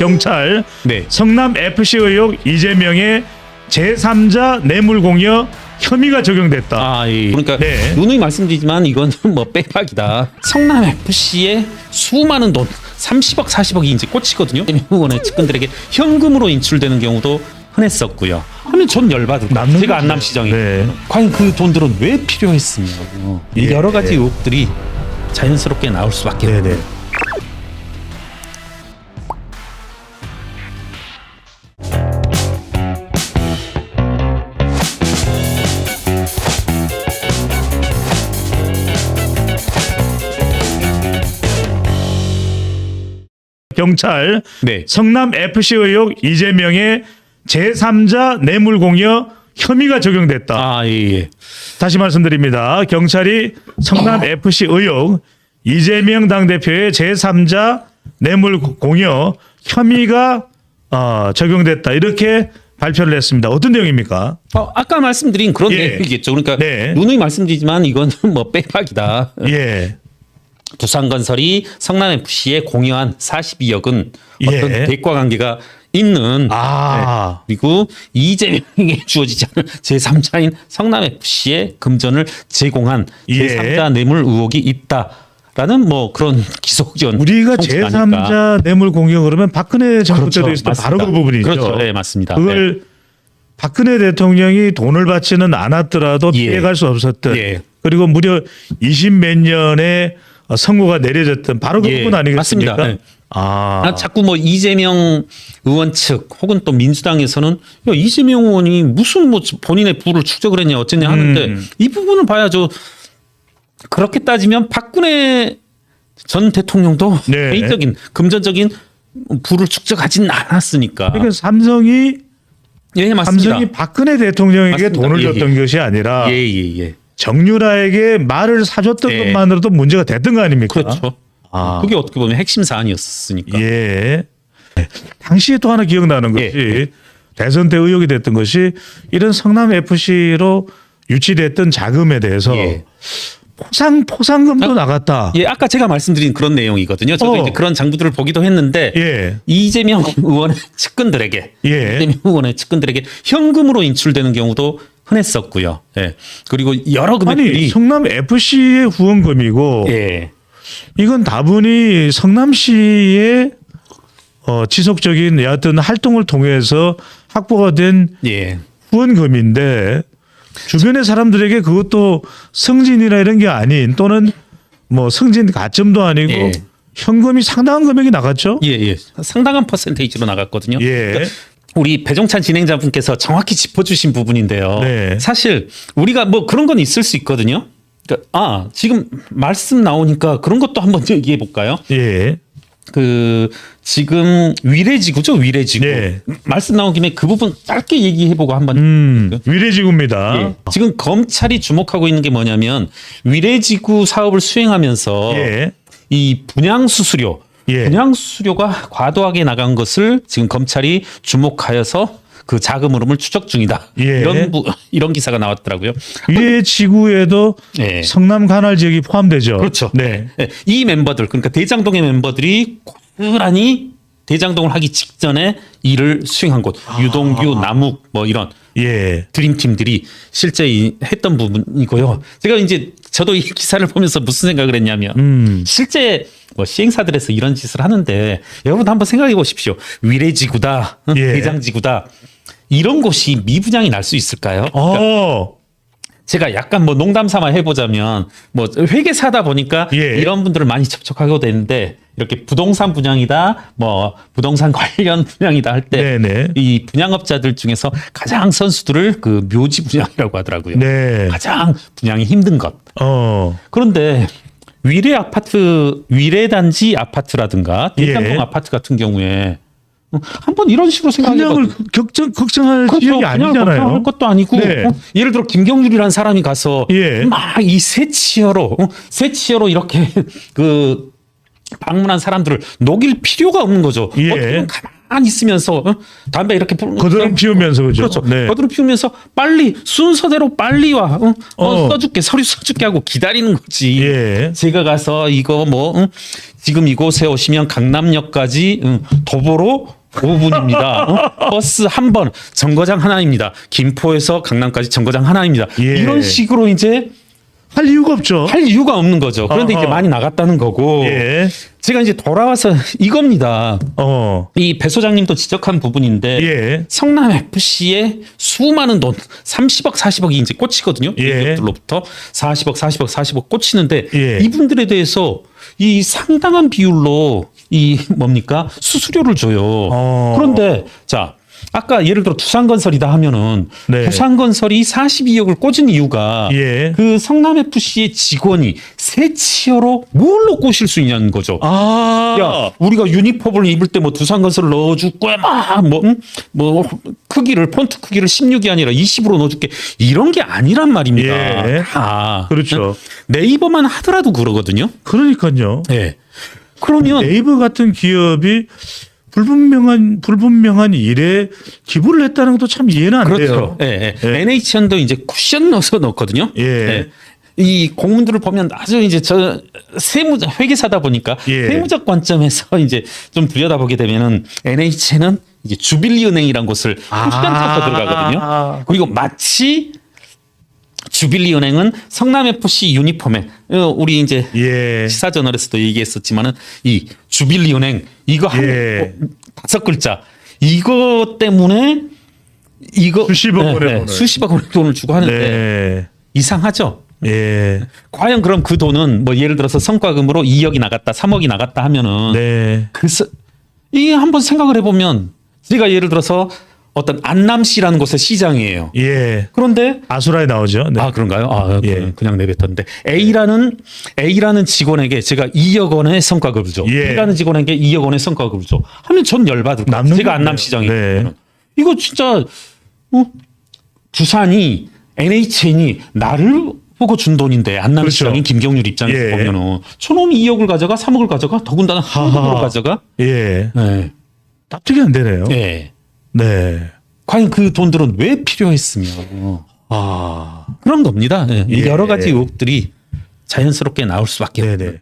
경찰 네. 성남 FC 의혹 이재명의 제3자 뇌물 공여 혐의가 적용됐다. 아, 예. 그러니까 네. 누누이 말씀드리지만 이건 뭐 빼박이다. 성남 FC의 수많은 돈 30억 40억이 이제 꽂히거든요. 의원의 측근들에게 현금으로 인출되는 경우도 흔했었고요. 하면 전 열받고 제가 안남시장이 네. 과연 그 돈들은 왜 필요했으며 예. 여러 가지 의혹들이 자연스럽게 나올 수밖에 없네요. 네네. 경찰 네. 성남 FC 의혹 이재명의 제3자 뇌물 공여 혐의가 적용됐다. 아, 예. 다시 말씀드립니다. 경찰이 성남 FC 의혹 이재명 당대표의 제3자 뇌물 공여 혐의가 적용됐다. 이렇게 발표를 했습니다. 어떤 내용입니까? 아까 말씀드린 그런 예. 내용이겠죠. 그러니까 네. 누누이 말씀드리지만 이건 뭐 빼박이다. 예. 두산건설이 성남FC에 공여한 42억은 어떤 예. 대가 관계가 있는 네. 그리고 이재명에게 주어지지 않은 제3자인 성남FC에 금전을 제공한 예. 제3자 뇌물 의혹이 있다라는 뭐 그런 기소견 우리가 송치가 아닐까. 제3자 뇌물 공여 그러면 박근혜 정부 그렇죠. 때도 있었던 바로 맞습니다. 그 부분이죠. 그렇죠. 네, 맞습니다. 그걸 네. 박근혜 대통령이 돈을 받지는 않았더라도 예. 피해갈 수 없었던 예. 그리고 무려 20몇 년의 선고가 내려졌던 바로 그 예. 부분 아니겠습니까? 맞습니다. 네. 자꾸 뭐 이재명 의원 측 혹은 또 민주당에서는 야, 이재명 의원이 무슨 뭐 본인의 부를 축적을 했냐 어쨌냐 하는데 이 부분을 봐야죠. 그렇게 따지면 박근혜 전 대통령도 네. 개인적인 금전적인 부를 축적하지는 않았으니까. 그러니까 삼성이 예, 맞습니다. 삼성이 박근혜 대통령에게 맞습니다. 돈을 예, 줬던 것이 아니라 예. 정유라에게 말을 사줬던 예. 것만으로도 문제가 됐던 거 아닙니까? 그렇죠. 그게 어떻게 보면 핵심 사안이었으니까. 예. 당시에 또 하나 기억나는 것이 예. 대선 때 의혹이 됐던 것이 이런 성남 FC로 유치됐던 자금에 대해서 예. 포상금도 나갔다. 예, 아까 제가 말씀드린 그런 내용이거든요. 저도 이제 그런 장부들을 보기도 했는데 예. 이재명 의원의 측근들에게 예. 이재명 의원의 측근들에게 현금으로 인출되는 경우도 흔했었고요. 예. 그리고 여러 금액들이 아니 성남 FC의 후원금이고 예. 이건 다분히 성남시의 지속적인 여하튼 활동을 통해서 확보가 된 예. 후원금인데 주변의 사람들에게 그것도 승진이나 이런 게 아닌 또는 뭐 승진 가점도 아니고 예. 현금이 상당한 금액이 나갔죠. 예. 상당한 퍼센테이지로 나갔거든요. 예. 그러니까 우리 배종찬 진행자분께서 정확히 짚어주신 부분인데요. 네. 사실 우리가 뭐 그런 건 있을 수 있거든요. 그러니까 지금 말씀 나오니까 그런 것도 한번 얘기해 볼까요? 예. 지금 위례지구죠, 위례지구. 네. 말씀 나온 김에 그 부분 짧게 얘기해보고 한번. 위례지구입니다. 예. 지금 검찰이 주목하고 있는 게 뭐냐면 위례지구 사업을 수행하면서 예. 이 분양수수료, 예. 분양수수료가 과도하게 나간 것을 지금 검찰이 주목하여서 그 자금 흐름을 추적 중이다. 예. 이런 기사가 나왔더라고요. 위례지구에도 예. 성남 관할 지역이 포함되죠. 그렇죠. 네. 네. 이 멤버들 그러니까 대장동의 멤버들이 고스란히 대장동을 하기 직전에 일을 수행한 곳 유동규, 남욱 뭐 이런 예. 드림팀들이 실제 했던 부분이고요. 제가 이제 저도 이 기사를 보면서 무슨 생각을 했냐면 실제 뭐 시행사들에서 이런 짓을 하는데 여러분 한번 생각해 보십시오. 위례지구다, 예. 대장지구다 이런 곳이 미분양이 날 수 있을까요? 그러니까 제가 약간 뭐 농담 삼아 해보자면 뭐 회계사다 보니까 예. 이런 분들을 많이 접촉하게 되는데 이렇게 부동산 분양이다 뭐 부동산 관련 분양이다 할 때 이 분양업자들 중에서 가장 선수들을 그 묘지 분양이라고 하더라고요. 네. 가장 분양이 힘든 것. 그런데 위례단지 아파트라든가 대장동 예. 아파트 같은 경우에 한번 이런 식으로 생각해봐. 분양을 걱정할 그렇죠. 지역이 아니잖아요. 걱정할 것도 아니고 네. 예를 들어 김경률이라는 사람이 가서 예. 막 이 쇠치어로 이렇게 그 방문한 사람들을 녹일 필요가 없는 거죠. 예. 어떻게 보면 가만히 있으면서 담배 이렇게 거드름 피우면서 그죠? 그렇죠. 네. 거드름 피우면서 빨리 순서대로 빨리 와. 써줄게 서류 써줄게 하고 기다리는 거지. 예. 제가 가서 이거 뭐 지금 이곳에 오시면 강남역까지 도보로 5분입니다. 버스 한 번 정거장 하나입니다. 김포에서 강남까지 정거장 하나입니다. 예. 이런 식으로 이제 할 이유가 없죠. 할 이유가 없는 거죠. 그런데 이제 많이 나갔다는 거고. 예. 제가 이제 돌아와서 이겁니다. 이 배 소장님도 지적한 부분인데 예. 성남 FC에 수많은 돈 30억 40억이 이제 꽂히거든요. 예. 기업들로부터 40억 꽂히는데 예. 이분들에 대해서 이 상당한 비율로 이 뭡니까 수수료를 줘요. 그런데 자 아까 예를 들어 두산건설이다 하면은 네. 두산건설이 42억을 꽂은 이유가 예. 그 성남 FC의 직원이 새 치어로 뭘로 꼬실 수 있냐는 거죠. 야, 우리가 유니폼을 입을 때 뭐 두산건설을 넣어줄 거야, 뭐 크기를 폰트 크기를 16이 아니라 20으로 넣어줄게 이런 게 아니란 말입니다. 예. 그렇죠. 네이버만 하더라도 그러거든요. 그러니까요. 네. 그러면 네이버 같은 기업이 불분명한 일에 기부를 했다는 것도 참 이해는 안 돼요. 그렇죠. 예, 예. NHN도 이제 쿠션 넣어서 넣거든요. 예. 이 공문들을 보면 아주 이제 저 세무자 회계사다 보니까 예. 세무적 관점에서 이제 좀 들여다보게 되면은 NHN은 이제 주빌리 은행이란 곳을 쿠션 타고 들어가거든요. 그리고 마치 주빌리 은행은 성남 FC 유니폼에 우리 이제 예. 시사 저널에서도 얘기했었지만은 이 주빌리 은행 이거 예. 한 5글자 이거 때문에 이거 수십억 원의 돈을. 수십억 원의 돈을 주고 하는데 네. 이상하죠. 예. 과연 그럼 그 돈은 뭐 예를 들어서 성과금으로 2억이 나갔다, 3억이 나갔다 하면은 네. 이게 한번 생각을 해보면 제가 예를 들어서 어떤 안남시라는 곳의 시장이에요. 예. 그런데 아수라에 나오죠. 네. 아 그런가요? 예. 그냥 내뱉었는데 A라는 직원에게 제가 2억 원의 성과급을 줘. 예. B라는 직원에게 2억 원의 성과급을 줘. 하면 전 열받을 거예요. 남는 제가 거네요. 안남시장이에요. 네. 이거 진짜 두산이 NHN이 나를 보고 준 돈인데 안남시장인 그렇죠. 김경률 입장에서 예. 보면은 저놈이 2억을 가져가 3억을 가져가 더군다나 하나를 가져가. 예. 네. 납득이 안 되네요. 네. 네. 과연 그 돈들은 왜 필요했으며 그런 겁니다. 네. 예. 여러 가지 의혹들이 자연스럽게 나올 수밖에 없어요. 네네.